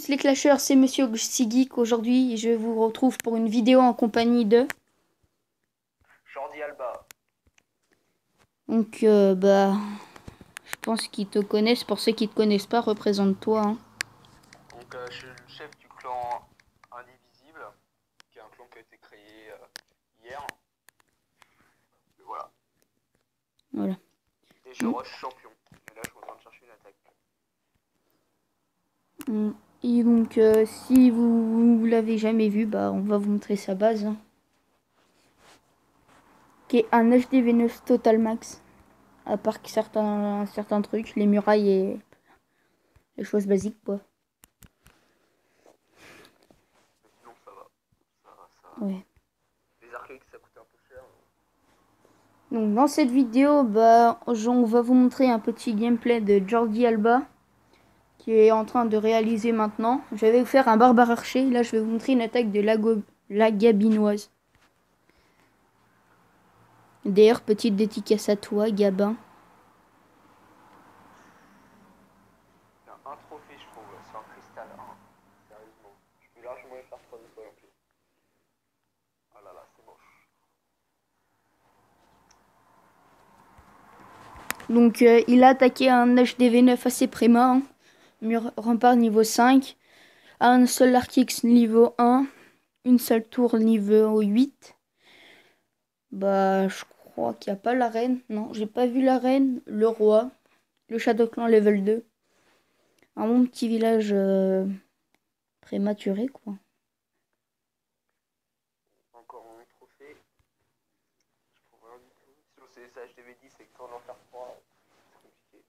les clasheurs, c'est Monsieur Sigik. Aujourd'hui, je vous retrouve pour une vidéo en compagnie de... Jordi Alba. Donc, je pense qu'ils te connaissent. Pour ceux qui te connaissent pas, représente-toi. Hein. Donc, je suis le chef du clan Indivisible, qui est un clan qui a été créé hier. Et voilà. Voilà. Et je rush champion. Et là, je suis en train de chercher une attaque. Et donc, si vous l'avez jamais vu, on va vous montrer sa base. Hein. Qui est un HDV9 Total Max. À part que certains trucs, les murailles et les choses basiques, quoi. Mais sinon, ça va. Ça va. Ouais. Les arcades, ça coûte un peu cher. Donc dans cette vidéo, on va vous montrer un petit gameplay de Jordi Alba qui est en train de réaliser maintenant. Je vais vous faire un barbare archer. Là, je vais vous montrer une attaque de la Gabinoise. D'ailleurs, petite dédicace à toi, Gabin. Il y a un trophée, je trouve. C'est un cristal 1. Sérieusement. Je peux largement y faire 3 étoiles en plus. Ah là là, c'est moche. Donc, il a attaqué un HDV9 assez préma. Hein. Mur rempart niveau 5. Un seul Artix niveau 1. Une seule tour niveau 8. Je crois qu'il n'y a pas la reine. Non, j'ai pas vu la reine. Le roi. Le Shadow Clan level 2. Un bon petit village prématuré, quoi. Encore un trophée. Je trouve rien du tout. Sinon, c'est ça, HDV10, c'est que quand on en faire 3, c'est compliqué.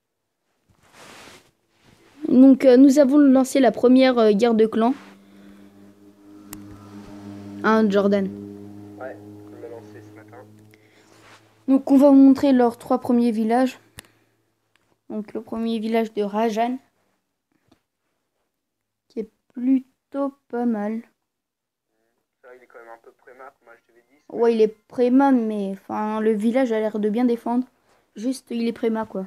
Donc, nous avons lancé la première guerre de clans. Hein, Jordan. Ouais, on l'a lancé ce matin. Donc, on va vous montrer leurs 3 premiers villages. Donc, le premier village de Rajan. Qui est plutôt pas mal. Ça, il est quand même un peu prémat comme HDV10. Ouais, il est préma, mais enfin, le village a l'air de bien défendre. Juste, il est préma, quoi.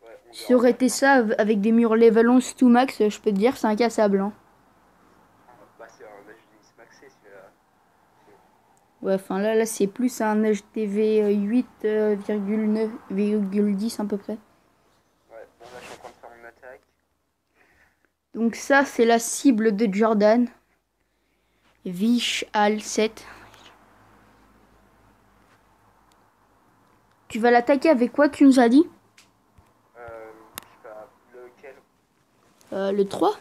Ouais, Si ça aurait été ça avec des murs level 11 tout max, je peux te dire, c'est incassable. Hein. Bah, c'est un HDV10 maxé celui-là. Ouais, enfin là c'est plus un HTV 8,9,10 à peu près. Ouais, bon là je suis en train de faire une attaque. Donc ça c'est la cible de Jordan. Vishal 7. Tu vas l'attaquer avec quoi tu nous as dit? Je sais pas, lequel? Le 3? Ouais,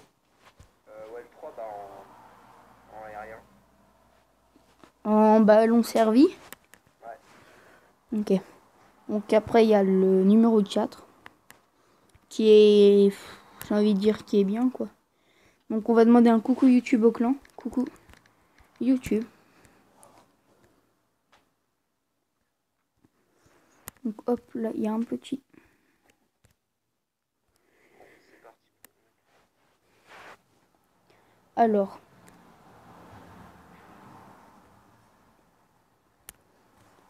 le 3 bah en aérien. En ballon servi. Ouais. Ok. Donc après il y a le numéro 4. Qui est... J'ai envie de dire qui est bien quoi. Donc on va demander un coucou YouTube au clan. Coucou YouTube. Donc hop là il y a un petit... Bon, c'est parti. Alors...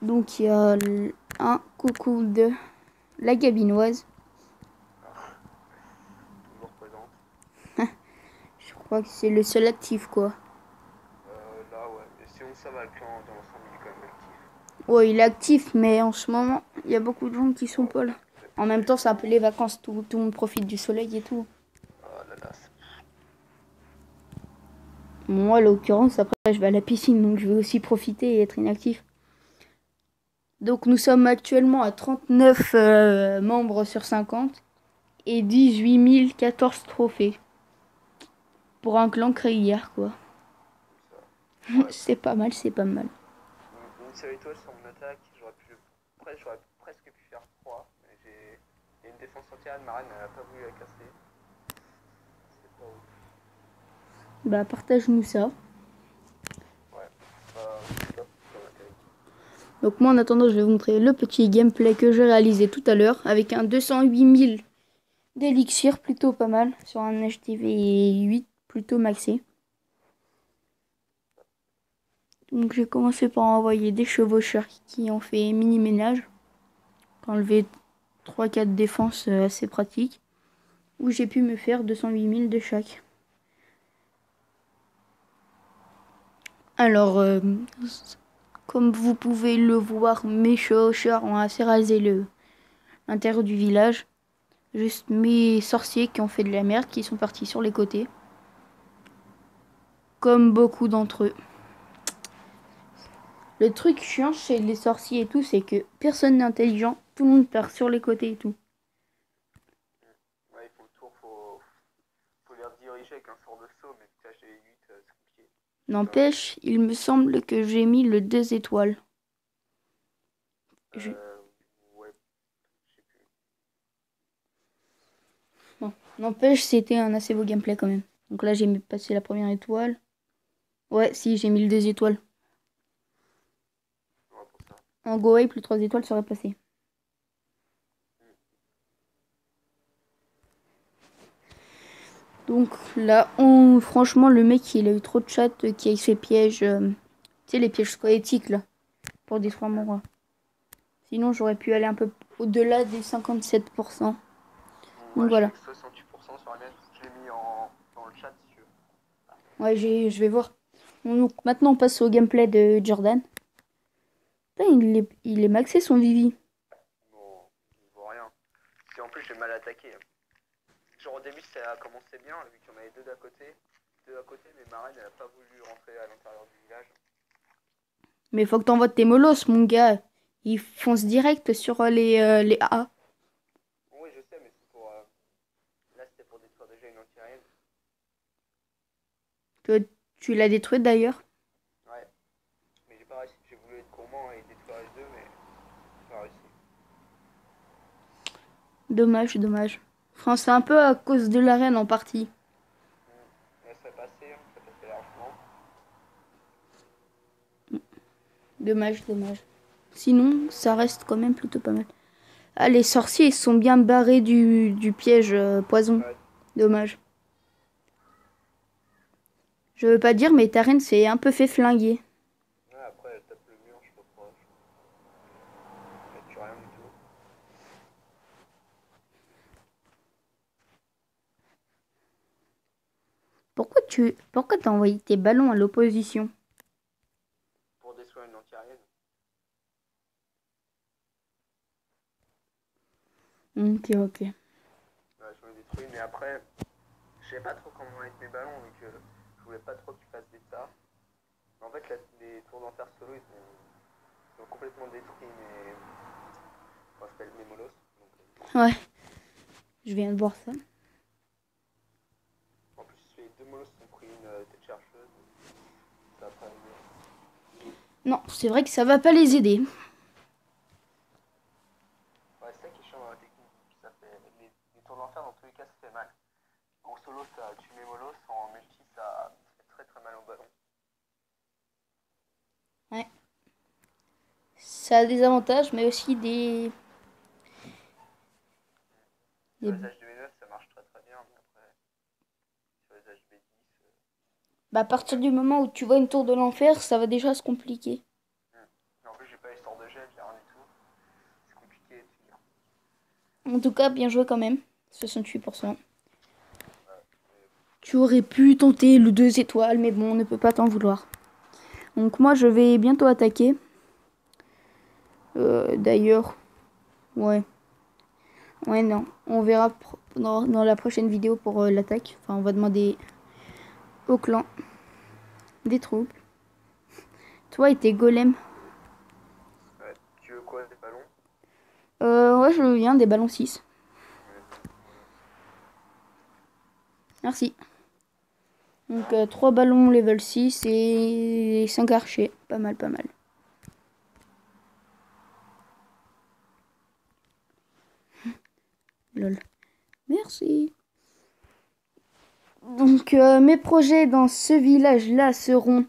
Donc il y a un coucou de la Gabinoise. Toujours présente. Je crois que c'est le seul actif quoi. Là ouais, mais sinon ça va, le clan dans l'ensemble il est quand même actif. Ouais il est actif mais en ce moment il y a beaucoup de gens qui sont pas là. En même temps c'est un peu les vacances, tout le monde profite du soleil et tout. Oh là là. Moi à l'occurrence après je vais à la piscine donc je vais aussi profiter et être inactif. Donc nous sommes actuellement à 39 membres sur 50 et 18 014 trophées. Pour un clan créé hier quoi. Ouais. C'est pas mal, c'est pas mal. Une seule étoile sur mon attaque, j'aurais presque pu faire 3, mais il y a une défense entière de ma reine, elle a pas voulu la casser. C'est pas ouf. Partage-nous ça. Ouais, top sur l'attaque. Donc moi en attendant je vais vous montrer le petit gameplay que j'ai réalisé tout à l'heure avec un 208 000 d'élixir, plutôt pas mal, sur un HTV 8 plutôt maxé. Donc j'ai commencé par envoyer des chevaucheurs qui ont fait mini ménage, enlever 3-4 défenses assez pratiques, où j'ai pu me faire 208 000 de chaque. Alors, comme vous pouvez le voir, mes chauchards ont assez rasé l'intérieur du village. Juste mes sorciers qui ont fait de la merde, qui sont partis sur les côtés. Comme beaucoup d'entre eux. Le truc chiant chez les sorciers et tout, c'est que personne n'est intelligent. Tout le monde part sur les côtés et tout. Ouais, il faut le tour, faut les rediriger avec un sort de saut, mais putain, j'ai 8, c'est compliqué. N'empêche, il me semble que j'ai mis le 2 étoiles. Je- Ouais, je sais plus. Bon. N'empêche, c'était un assez beau gameplay quand même. Donc là, j'ai passé la première étoile. Ouais, si, j'ai mis le 2 étoiles. Ouais, pour ça. En Go Ape, le 3 étoiles serait passé. Donc là, franchement, le mec, il a eu trop de chat qui a eu ses pièges. Tu sais, les pièges squelettiques, là, pour détruire mon roi. Sinon, j'aurais pu aller un peu au-delà des 57%. Moi, Donc je suis voilà. avec 68% sur la mienne. Je l'ai mis dans le chat si tu veux. Ouais, je vais voir. Donc maintenant, on passe au gameplay de Jordan. Putain, il est maxé son Vivi. Bon, il vaut rien. Et en plus, j'ai mal attaqué. Genre, au début, ça a commencé bien, vu qu'il y en avait deux d'à côté. Deux à côté, mais ma reine, elle a pas voulu rentrer à l'intérieur du village. Mais faut que t'envoies tes molosses, mon gars. Il fonce direct sur les A. Oui, je sais, mais c'est pour. Là, c'était pour détruire déjà une anti-aérienne. Tu l'as détruite d'ailleurs. Ouais, mais j'ai pas réussi. J'ai voulu être gourmand et détruire les deux, mais j'ai pas réussi. Dommage, dommage. Enfin, c'est un peu à cause de l'arène en partie. Là, ça passait, ça passait largement. Dommage, dommage. Sinon, ça reste quand même plutôt pas mal. Ah, les sorciers, ils sont bien barrés du piège poison. Ouais, Dommage. Je veux pas dire, mais ta reine s'est un peu fait flinguer. ouais, après, elle tape le mur, je sais pas pourquoi. Elle tue rien du tout. Pourquoi t'as envoyé tes ballons à l'opposition? Pour détruire une anti-aérienne. Ok, ok. Ouais, je l'ai détruit, mais après, je savais pas trop comment mettre mes ballons, vu que je voulais pas trop qu'ils fassent des tas. Mais en fait, les tours d'enfer solo, ils ont complètement détruit moi, je m'appelle mes molosses. Donc, Ouais, je viens de voir ça. en plus, les deux molosses ont pris une tête chercheuse. Ça a pas aidé. Non, c'est vrai que ça va pas les aider. Ouais, c'est ça qui est chiant dans la technique. Ça fait, les tours d'enfer, dans tous les cas, ça fait mal. En solo, ça tue mes molosses. En multi, ça fait très très mal au ballon. Ouais. Ça a des avantages, mais aussi des... Sur des- les HDV9, ça marche très très bien, mais après, sur les HB10. Bah, à partir du moment où tu vois une tour de l'enfer, ça va déjà se compliquer. En plus, j'ai pas les sorts de gel, j'ai rien du tout. C'est compliqué de finir. En tout cas, bien joué quand même. 68%. Ouais, Tu aurais pu tenter le 2 étoiles, mais bon, on ne peut pas t'en vouloir. Donc moi, je vais bientôt attaquer. D'ailleurs, ouais. Ouais, non. On verra dans la prochaine vidéo pour l'attaque. Enfin, on va demander au clan des troupes. Toi et tes golems. ouais. Tu veux quoi, des ballons? Ouais, je viens des ballons 6. Voilà. Merci. Donc 3 ballons level 6 et 5 archers. Pas mal, pas mal. Lol. Merci. Donc mes projets dans ce village-là seront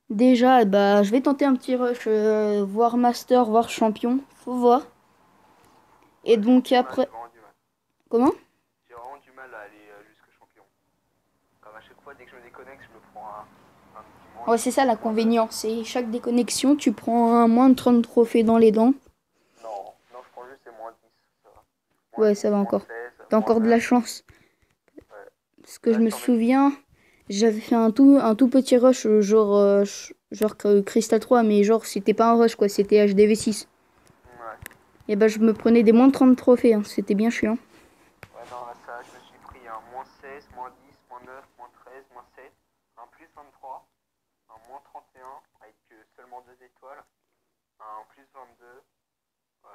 déjà, bah, je vais tenter un petit rush, voir master, voir champion. Faut voir. Et donc Champion, là, après... j'ai vraiment du mal. Comment? J'ai vraiment du mal à aller jusqu'au champion. Comme à chaque fois, dès que je me déconnecte, je me prends un petit moins Ouais, c'est ça l'inconvénient. C'est chaque déconnexion, tu prends un moins de 30 trophées dans les dents. Non, non, je prends juste les moins 10. Ça va. Moins Ouais, 10, ça va moins encore. 16, T'as moins encore de la 9. chance. Ouais. Parce que je Là, me sur mes. souviens, J'avais fait un tout petit rush, genre Crystal 3, mais genre c'était pas un rush quoi, c'était HDV6. Ouais. Et bah je me prenais des moins de 30 trophées, hein. C'était bien chiant. Ouais, non, là, ça, je me suis pris un -16, -10, -9, -13, -7, un +23, un -31 avec seulement 2 étoiles, un +22. Ouais,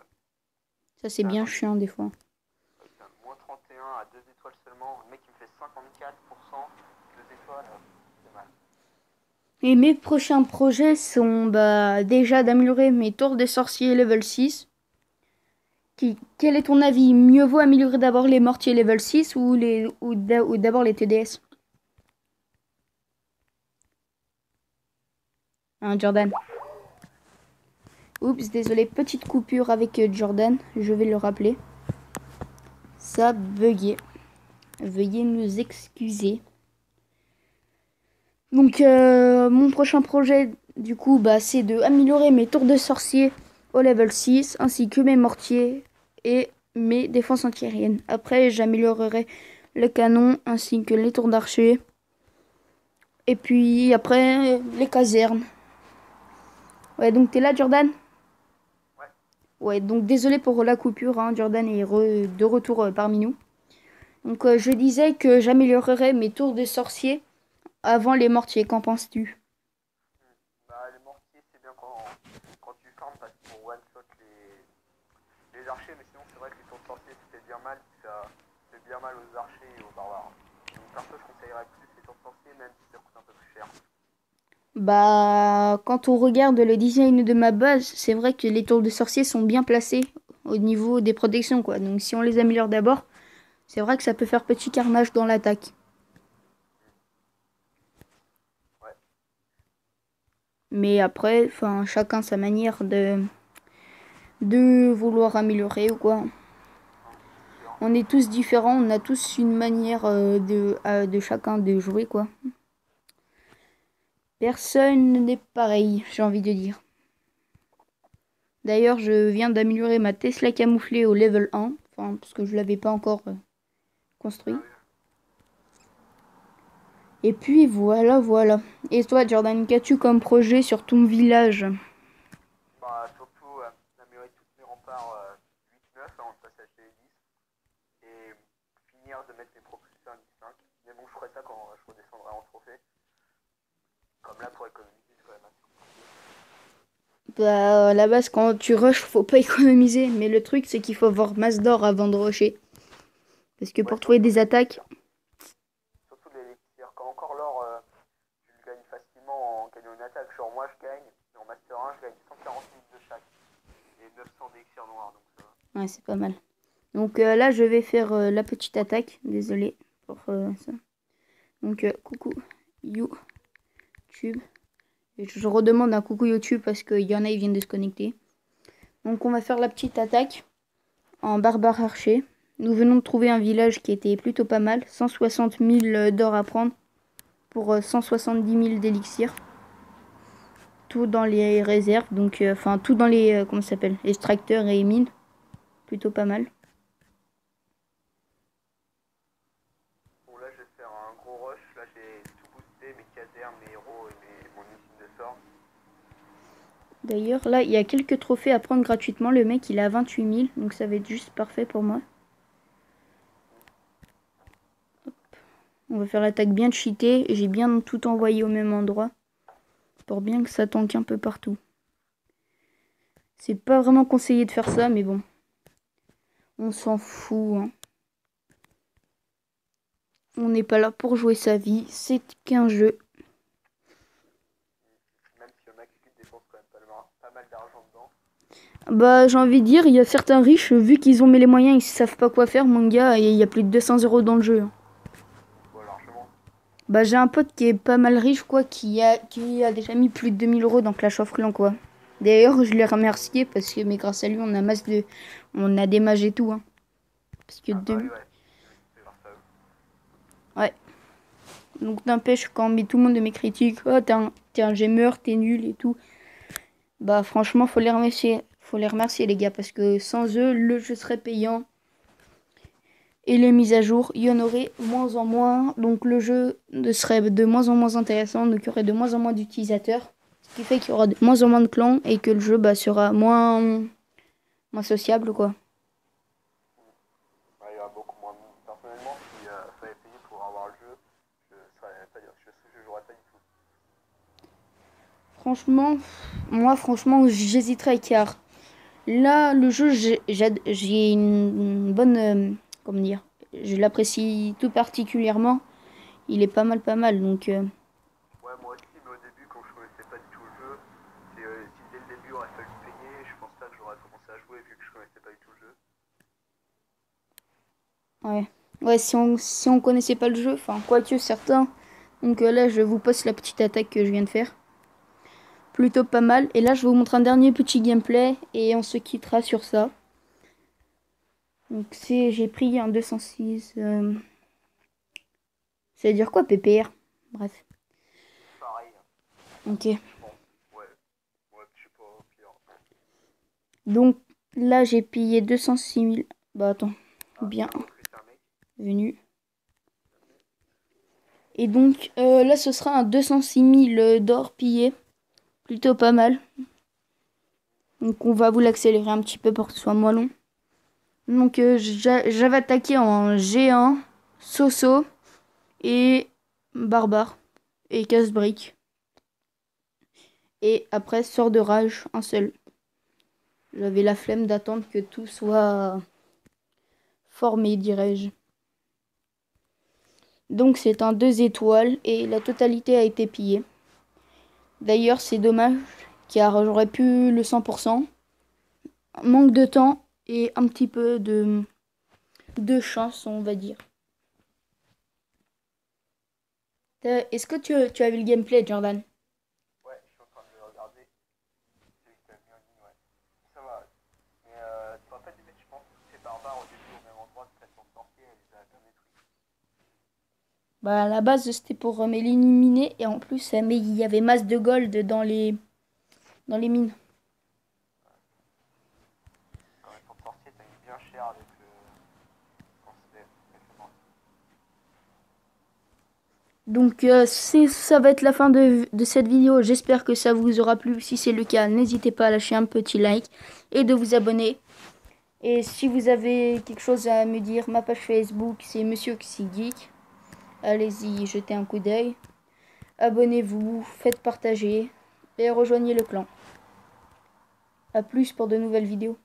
Ça c'est c'est un bien truc. chiant des fois. Avec un -31 à 2 étoiles seulement. Le mec, il me fait 54%, 2 étoiles. C'est mal. Et mes prochains projets sont bah déjà d'améliorer mes tours des sorciers level 6. Quel est ton avis? Mieux vaut améliorer d'abord les mortiers level 6 ou d'abord les TDS? Hein, Jordan? Oups, désolé, petite coupure avec Jordan, je vais le rappeler. Ça buguait. Veuillez nous excuser. Donc, mon prochain projet, du coup, bah, c'est de améliorer mes tours de sorcier au level 6, ainsi que mes mortiers et mes défenses antiaériennes. Après, j'améliorerai le canon, ainsi que les tours d'archer. Et puis, après, les casernes. Ouais, donc t'es là, Jordan? Ouais. Ouais, donc désolé pour la coupure, hein, Jordan est de retour parmi nous. Donc, je disais que j'améliorerai mes tours de sorcier avant les mortiers. Qu'en penses-tu? Bah, les mortiers, c'est bien quand tu farmes parce que pour one-shot les archers, mais sinon, c'est vrai que les tours de sorcier, ça fait bien mal. Ça fait bien mal aux archers et aux barbares. Donc, perso, je conseillerais plus les tours de sorcier, même si ça coûte un peu plus cher. Bah, quand on regarde le design de ma base, c'est vrai que les tours de sorcier sont bien placés au niveau des protections, quoi. Donc, si on les améliore d'abord, c'est vrai que ça peut faire petit carnage dans l'attaque. Ouais. Mais après, enfin, chacun sa manière de vouloir améliorer ou quoi. Hein, c'est sûr. On est tous différents, on a tous une manière de chacun de jouer, quoi. Personne n'est pareil, j'ai envie de dire. D'ailleurs, je viens d'améliorer ma Tesla camouflée au level 1, enfin, parce que je l'avais pas encore Ah construit. oui. Et puis voilà, voilà. Et toi, Jordan, qu'as-tu comme projet sur ton village? Bah, surtout, améliorer toutes mes remparts 8-9 avant de passer à HDV10. Et finir de mettre mes propulseurs à 10-5. Mais bon, je ferai ça quand je redescendrai en trophée. Comme là, pour économiser, c'est quand même assez compliqué. Bah, à la base, quand tu rushes, faut pas économiser. Mais le truc, c'est qu'il faut avoir masse d'or avant de rusher. Parce que Ouais, pour trouver des attaques, surtout l'élixir. Quand encore l'or, tu le gagnes facilement en gagnant une attaque. Genre, moi, je gagne, et en Master 1, je gagne 140 000 de chaque. Et 900 d'élixir noir, donc ça va. ouais, c'est pas mal. Donc là, je vais faire la petite attaque. Désolé pour ça. Donc, coucou YouTube. Et je redemande un coucou YouTube parce qu'il y en a, ils viennent de se connecter. Donc, on va faire la petite attaque en barbare archer. Nous venons de trouver un village qui était plutôt pas mal. 160 000 d'or à prendre pour 170 000 d'élixir. Tout dans les réserves, donc enfin tout dans les comment ça s'appelle, extracteurs et mines. Plutôt pas mal. Bon, là, je vais faire un gros rush. Là, j'ai tout boosté, mes casernes, mes héros et mon usine de sort. D'ailleurs, là, il y a quelques trophées à prendre gratuitement. Le mec, il a 28 000, donc ça va être juste parfait pour moi. Hop. On va faire l'attaque bien cheatée. J'ai bien tout envoyé au même endroit. Pour bien que ça tanque un peu partout. C'est pas vraiment conseillé de faire ça, mais bon. On s'en fout, hein. On n'est pas là pour jouer sa vie. C'est qu'un jeu. Même s'il y en a qui dépensent quand même pas mal d'argent dedans. Bah, j'ai envie de dire, il y a certains riches, vu qu'ils ont mis les moyens, ils savent pas quoi faire, mon gars, et il y a plus de 200 euros dans le jeu. Bon, largement. Bah, j'ai un pote qui est pas mal riche, quoi, qui a déjà mis plus de 2 000 euros dans Clash of Clans, quoi. D'ailleurs, je l'ai remercié parce que, mais grâce à lui, on a des mages et tout, hein. Parce que Ah, bah deux, oui, ouais. C'est grâce à eux. ouais. Donc, n'empêche, quand on met tout le monde de mes critiques, oh, t'es un gamer, t'es nul et tout. Bah, franchement, faut les remercier. Faut les remercier, les gars, parce que sans eux, le jeu serait payant. et les mises à jour, il y en aurait moins en moins. Donc le jeu serait de moins en moins intéressant. Donc il y aurait de moins en moins d'utilisateurs. Ce qui fait qu'il y aura de moins en moins de clans et que le jeu sera moins sociable, quoi. Ouais, il y aura beaucoup moins de monde. Personnellement, si fallait payer pour avoir le jeu, je jouerais pas du tout. Franchement, moi, j'hésiterais car là, le jeu, j'ai une bonne... comment dire? Je l'apprécie tout particulièrement. Il est pas mal, donc... Ouais, moi aussi, mais au début, quand je connaissais pas du tout le jeu, si dès le début aurait fallu payer, je pense pas que j'aurais commencé à jouer vu que je connaissais pas du tout le jeu. Ouais. Ouais, si on connaissait pas le jeu, enfin, quoique certains. Donc là, je vous poste la petite attaque que je viens de faire. Plutôt pas mal. Et là, je vais vous montrer un dernier petit gameplay et on se quittera sur ça. Donc j'ai pris un 206. Ça veut dire quoi, PPR? Bref. Pareil. Ok. Bon, ouais. Ouais, je sais pas, pire. Donc là, j'ai pillé 206 000. Bah attends. Bien. C'est un mec. Venu. Et donc là, ce sera un 206 000 d'or pillé. Plutôt pas mal. Donc on va vous l'accélérer un petit peu pour que ce soit moins long. Donc j'avais attaqué en G1, Soso et Barbare et Casse-Brique. Et après, sort de rage, un seul. J'avais la flemme d'attendre que tout soit formé, dirais-je. Donc c'est un 2 étoiles et la totalité a été pillée. D'ailleurs, c'est dommage car j'aurais pu le 100%. Manque de temps et un petit peu de chance, on va dire. Est-ce que tu as vu le gameplay, Jordan? Ouais, je suis en train de le regarder. C'est lui qui t'a mis en ligne, ouais. Ça va. Mais tu te rappelles du mec, je pense que c'est barbare au début au même endroit que son sorcier, elle les a bien détruits. Bah à la base c'était pour m'éliminer et en plus mais il y avait masse de gold dans les mines. Quand même, son sorcier t'a mis bien cher avec le. Quand c'était. Donc ça va être la fin de cette vidéo. J'espère que ça vous aura plu. Si c'est le cas, n'hésitez pas à lâcher un petit like et de vous abonner. Et si vous avez quelque chose à me dire, ma page Facebook c'est Monsieur Geek. Allez-y, jetez un coup d'œil. Abonnez-vous, faites partager et rejoignez le clan. A plus pour de nouvelles vidéos.